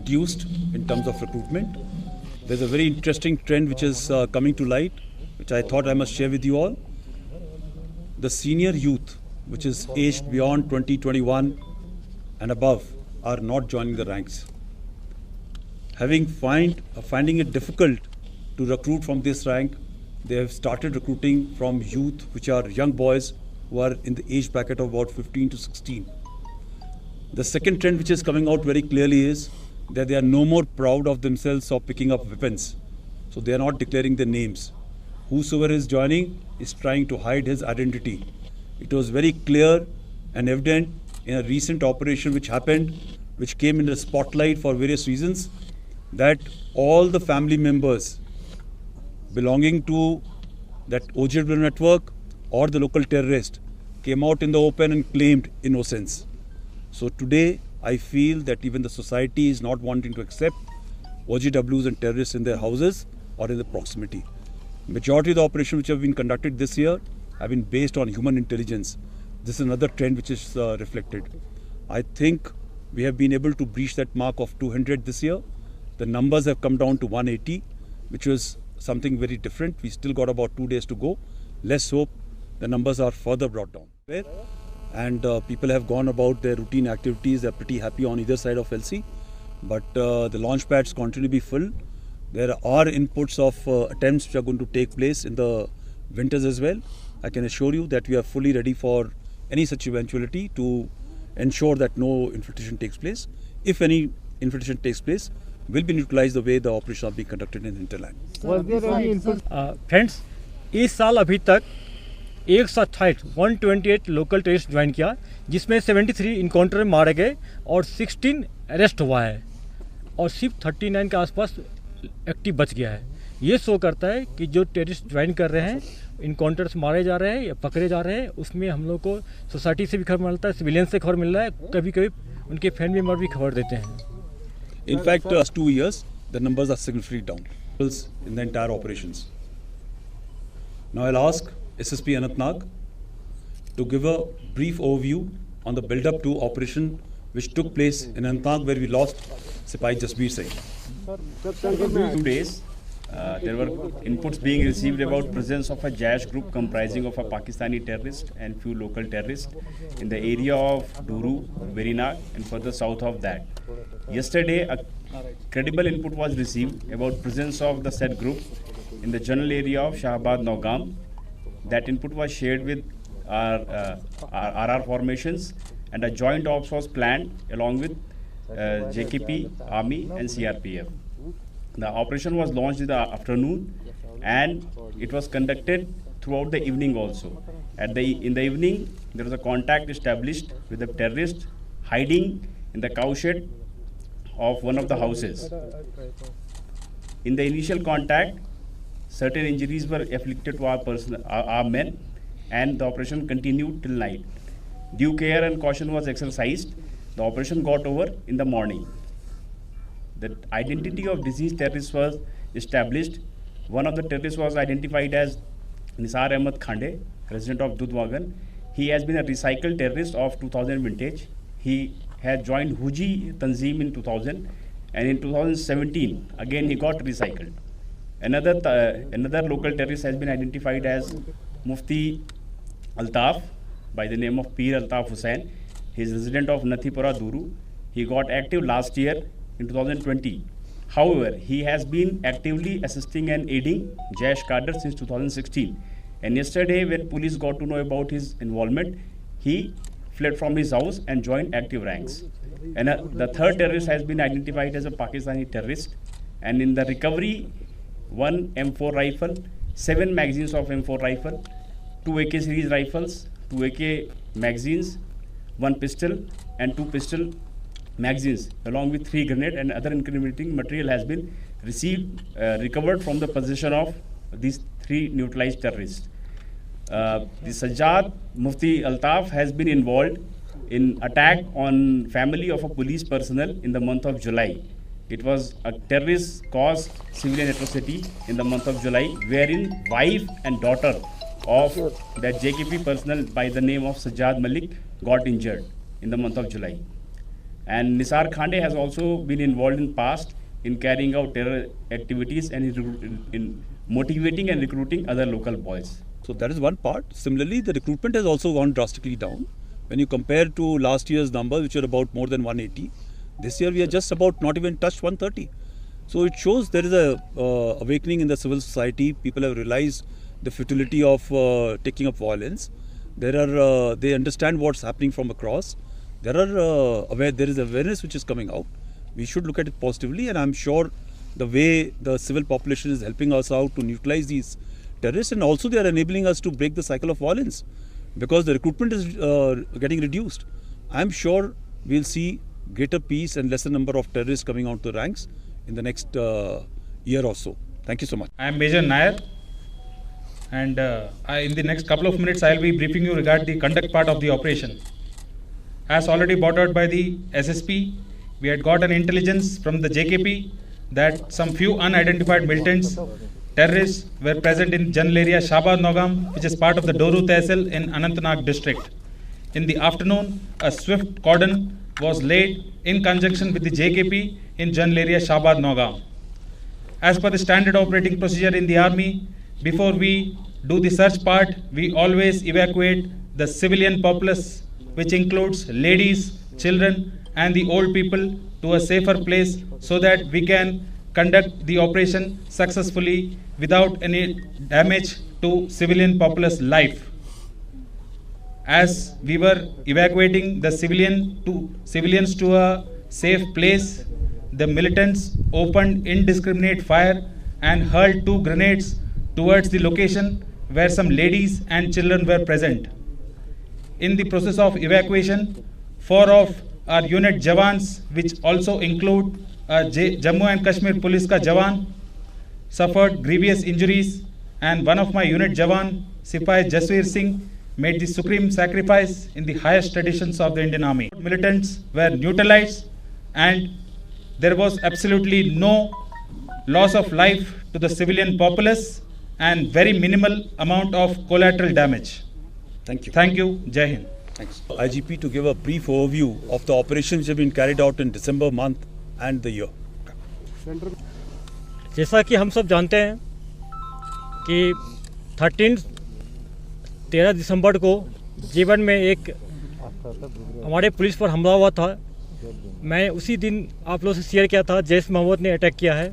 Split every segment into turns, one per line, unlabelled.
reduced in terms of recruitment. There's a very interesting trend which is coming to light, which I thought I must share with you all. The senior youth, which is aged beyond 2021 and above, are not joining the ranks. Finding it difficult to recruit from this rank, they have started recruiting from youth, which are young boys who are in the age bracket of about 15 to 16. The second trend which is coming out very clearly is that they are no more proud of themselves of picking up weapons. So they are not declaring their names. Whosoever is joining is trying to hide his identity. It was very clear and evident in a recent operation which happened, which came in the spotlight for various reasons, that all the family members belonging to that OGW network or the local terrorist came out in the open and claimed innocence. So today, I feel that even the society is not wanting to accept OGWs and terrorists in their houses or in the proximity. Majority of the operations which have been conducted this year have been based on human intelligence. This is another trend which is reflected. I think we have been able to breach that mark of 200 this year. The numbers have come down to 180, which was something very different. We still got about 2 days to go. Let's hope the numbers are further brought down. And people have gone about their routine activities. They're pretty happy on either side of LC. But the launch pads continue to be full. There are inputs of attempts which are going to take place in the winters as well. I can assure you that we are fully ready for any such eventuality to ensure that no infiltration takes place. If any infiltration takes place, will be neutralized the way the operations are being conducted in hinterland.
Friends, इस साल अभी तक 128 local terrorist join किया, जिसमें 73 encounter में मारे गए और 16 अरेस्ट हुआ है और सिर्फ 39 के आसपास एक्टिव बच गया है। ये शो करता है कि जो टेररिस्ट ज्वाइन कर रहे हैं, इनकाउंटर्स मारे जा रहे हैं या पकड़े जा रहे हैं, उसमें हम लोग को सोसाइटी से भी खबर मिलता है, सिविलियन से खबर मिल रहा है, कभी कभी उनके फैमिली मेम्बर भी खबर देते हैं।
In fact, last 2 years, the numbers are significantly down in the entire operations. Now I'll ask SSP Anantnag to give a brief overview on the build-up to operation which took place in Anantnag, where we lost Sipai Jasbir Singh.
2 days, there were inputs being received about presence of a Jaish group comprising of a Pakistani terrorist and few local terrorists in the area of Duru, Verinag and further south of that. Yesterday, a credible input was received about presence of the said group in the general area of Shahabad Naugam. That input was shared with our RR formations, and a joint ops was planned along with JKP, Army and CRPF. The operation was launched in the afternoon and it was conducted throughout the evening also. In the evening, there was a contact established with the terrorist hiding in the cowshed of one of the houses. In the initial contact, certain injuries were afflicted to our men, and the operation continued till night. Due care and caution was exercised. The operation got over in the morning. The identity of deceased terrorists was established. One of the terrorists was identified as Nisar Ahmed Khande, resident of Dudwagan. He has been a recycled terrorist of 2000 vintage. He had joined Huji Tanzim in 2000, and in 2017 again he got recycled. Another local terrorist has been identified as Mufti Altaf by the name of Peer Altaf Hussain. He is resident of Nathipura Duru. He got active last year in 2020. However, he has been actively assisting and aiding Jaish cadre since 2016. And yesterday, when police got to know about his involvement, he fled from his house and joined active ranks. And the third terrorist has been identified as a Pakistani terrorist. And in the recovery, 1 M4 rifle, 7 magazines of M4 rifle, 2 AK series rifles, 2 AK magazines, 1 pistol and 2 pistol magazines, along with 3 grenades and other incriminating material has been recovered from the possession of these 3 neutralized terrorists. The Sajjad Mufti Altaf has been involved in attack on family of a police personnel in the month of July. It was a terrorist caused civilian atrocity in the month of July, wherein wife and daughter of that JKP personnel by the name of Sajjad Malik got injured in the month of July. And Nisar Khande has also been involved in past in carrying out terror activities and in motivating and recruiting other local boys.
So that is one part. Similarly, the recruitment has also gone drastically down. When you compare to last year's numbers, which are about more than 180, this year we are just about not even touched 130. So it shows there is a awakening in the civil society. People have realized the futility of taking up violence. They understand what's happening from across. There is awareness which is coming out. We should look at it positively, and I'm sure the way the civil population is helping us out to neutralize these terrorists, and also they are enabling us to break the cycle of violence because the recruitment is getting reduced. I'm sure we'll see greater peace and lesser number of terrorists coming out to the ranks in the next year or so. Thank you so much.
I am Major Nair, and in the next couple of minutes I will be briefing you regarding the conduct part of the operation. As already brought out by the SSP, we had got an intelligence from the JKP that some few unidentified militants, terrorists, were present in general area Shabad Nogam, which is part of the Doru Tehsil in Anantnag district. In the afternoon, a swift cordon was laid in conjunction with the JKP in general area Shabad Nogam. As per the standard operating procedure in the army, before we do the search part, we always evacuate the civilian populace, which includes ladies, children and the old people, to a safer place so that we can conduct the operation successfully without any damage to civilian populace life. As we were evacuating the civilians to a safe place, the militants opened indiscriminate fire and hurled 2 grenades towards the location where some ladies and children were present. In the process of evacuation, 4 of our unit Jawans, which also include Jammu and Kashmir Police ka Jawan, suffered grievous injuries, and one of my unit Jawan, Sipahi Jaswir Singh, made the supreme sacrifice in the highest traditions of the Indian Army. Militants were neutralized and there was absolutely no loss of life to the civilian populace and very minimal amount of collateral damage.
Thank you.
Thank you. Jai Hind.
Thanks. IGP to give a brief overview of the operations which have been carried out in December month and the year.
जैसा कि हम सब जानते हैं कि 13 दिसंबर को जीवन में एक हमारे पुलिस पर हमला हुआ था। मैं उसी दिन आप लोगों से शेयर किया था, जैश मोहम्मद ने अटैक किया है।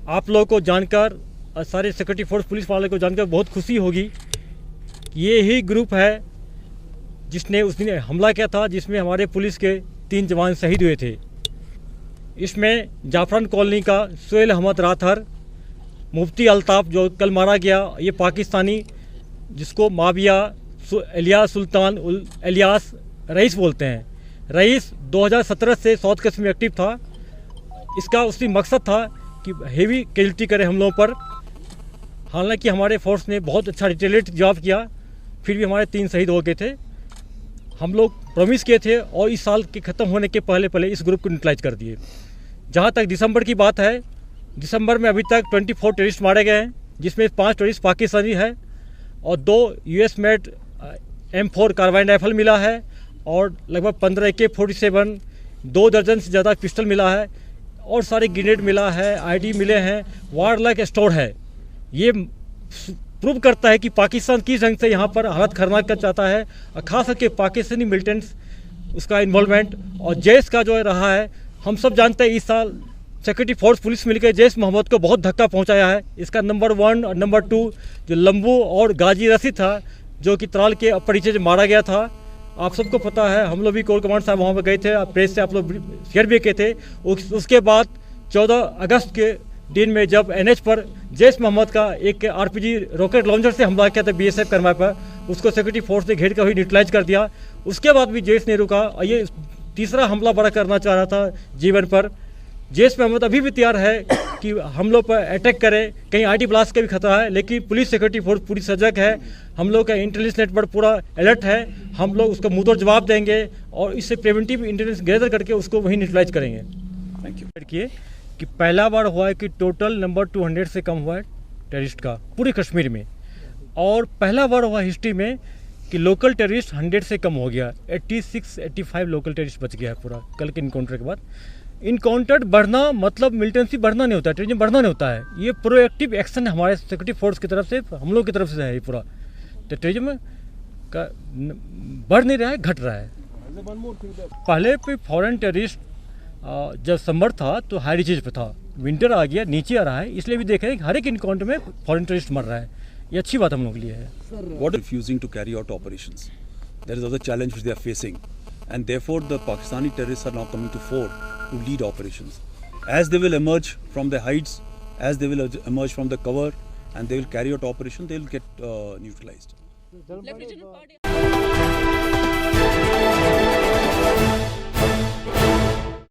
आप लोगों को जानकर, सारे सिक्योरिटी फोर्स पुलिस वाले को जानकर बहुत खुशी होगी। ये ही ग्रुप है जिसने उस दिन हमला किया था, जिसमें हमारे पुलिस के 3 जवान शहीद हुए थे। इसमें जाफरान कॉलोनी का सुहेल अहमद राथर, मुफ्ती अल्ताफ़ जो कल मारा गया, ये पाकिस्तानी जिसको माविया इलियास सुल्तान इलियास रईस बोलते हैं। रईस 2017 से साउथ कश्मीर में एक्टिव था। इसका उसकी मकसद था कि हेवी कैजुअल्टी करे हम लोगों पर। हालांकि हमारे फोर्स ने बहुत अच्छा रिटेलिएट जवाब किया, फिर भी हमारे 3 शहीद हो गए थे। हम लोग प्रॉमिस किए थे और इस साल के ख़त्म होने के पहले इस ग्रुप को न्यूट्रलाइज कर दिए। जहाँ तक दिसंबर की बात है, दिसंबर में अभी तक 24 टेररिस्ट मारे गए हैं, जिसमें 5 टेररिस्ट पाकिस्तानी है और 2 US made M4 carbene rifle मिला है और लगभग 15 AK-47, 2 दर्जन से ज़्यादा पिस्टल मिला है और सारे ग्रेनेड मिला है, ID मिले हैं, वारलाइक स्टोर है। ये प्रूव करता है कि पाकिस्तान किस ढंग से यहाँ पर हालत खतरनाक कर चाहता है, और खास करके पाकिस्तानी मिलिटेंट्स उसका इन्वॉल्वमेंट और जैश का जो रहा है। हम सब जानते हैं इस साल सिक्योरिटी फोर्स पुलिस मिलकर जैश मोहम्मद को बहुत धक्का पहुँचाया है। इसका नंबर 1 और नंबर 2 जो लंबू और गाजी रशीद था, जो कि त्राल के परिचय से मारा गया था। आप सबको पता है, हम लोग भी कोर कमांड साहब वहाँ पर गए थे, प्रेस से आप लोग शेयर भी किए थे। उसके बाद 14 अगस्त के दिन में जब NH पर जैश मोहम्मद का एक RPG रॉकेट लॉन्चर से हमला किया था BSF करमा पर, उसको सिक्योरिटी फोर्स ने घेर कर ही न्यूट्रलाइज कर दिया। उसके बाद भी जैश नहीं रुका और ये तीसरा हमला बड़ा करना चाह रहा था जीवन पर। जैश मोहम्मद अभी भी तैयार है कि हम लोग पर अटैक करे, कहीं ID ब्लास्ट का भी खतरा है, लेकिन पुलिस सिक्योरिटी फोर्स पूरी सजग है। हम लोग का इंटेलिजेंस नेटवर्क पूरा अलर्ट है। हम लोग उसका मुंहतोड़ जवाब देंगे और इससे प्रिवेंटिव इंटेलिजेंस गैदर करके उसको वहीं न्यूट्रलाइज करेंगे।
Thank you.
कि पहला बार हुआ है कि टोटल नंबर 200 से कम हुआ है टेररिस्ट का पूरे कश्मीर में, और पहला बार हुआ हिस्ट्री में कि लोकल टेररिस्ट 100 से कम हो गया, 86-85 लोकल टेररिस्ट बच गया है पूरा कल के इनकाउंटर के बाद। इनकाउंटर बढ़ना मतलब मिलिटेंसी बढ़ना नहीं होता है, टेररिज्म बढ़ना नहीं होता है, ये प्रोएक्टिव एक्शन हमारे सिक्योरिटी फोर्स की तरफ से, हम लोग की तरफ से है ये पूरा। तो टेररिज्म का बढ़ नहीं रहा है, घट रहा है। पहले पे फॉरेन टेररिस्ट जब समर था तो हाई रिचेज पे था, विंटर आ गया नीचे आ रहा है, इसलिए भी देख रहे हैं कि हर एक इनकाउंटर में फॉरेन टेररिस्ट मर रहा है। ये अच्छी बात हम लोग के लिए है।
What refusing to carry out operations? There is other challenge which they are facing, and therefore the Pakistani terrorists are now coming to fore to lead operations. As they will emerge from the heights, as they will emerge from the cover, and they will carry out operation, they will get neutralized.